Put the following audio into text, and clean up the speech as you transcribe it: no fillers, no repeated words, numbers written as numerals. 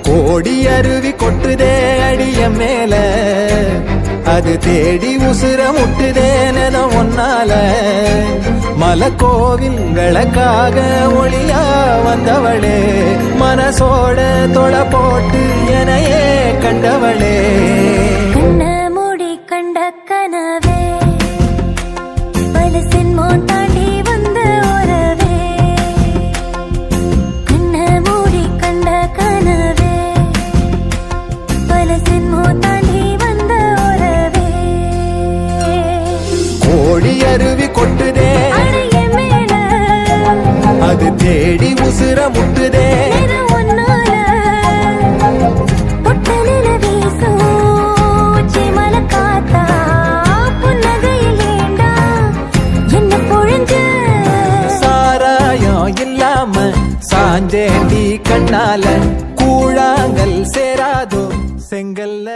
கோடி அருவி கொட்டுதே அடிய மேல, அது தேடி உசுர முட்டுதே நெதம் ஒன்னால. மலை கோவில்களுக்காக ஒளியா வந்தவளே, மனசோட தொலை போட்டு எனையே கண்டவளே. கண்ண மூடி கண்ட கனவே, பல சின்மோன் தாண்டி வந்த உறவே. கண்ண மூடி கண்ட கனவே, பல சின்மோன் தாண்டி வந்த உறவே. கோடி அருவி கொட்டுதே அடைய மேல, அது தேடி உசுர முட்டுதே நெதம் ஒன்னால. பொட்ட நிலவே சூச்சி மலை காத்தா, புன்னகையில் ஏண்டா என்ன பொழுஞ்ச. சாராயம் இல்லாம சாஞ்சேண்டி கண்ணால, கூழாங்கல் சேராதோ செங்கல்ல.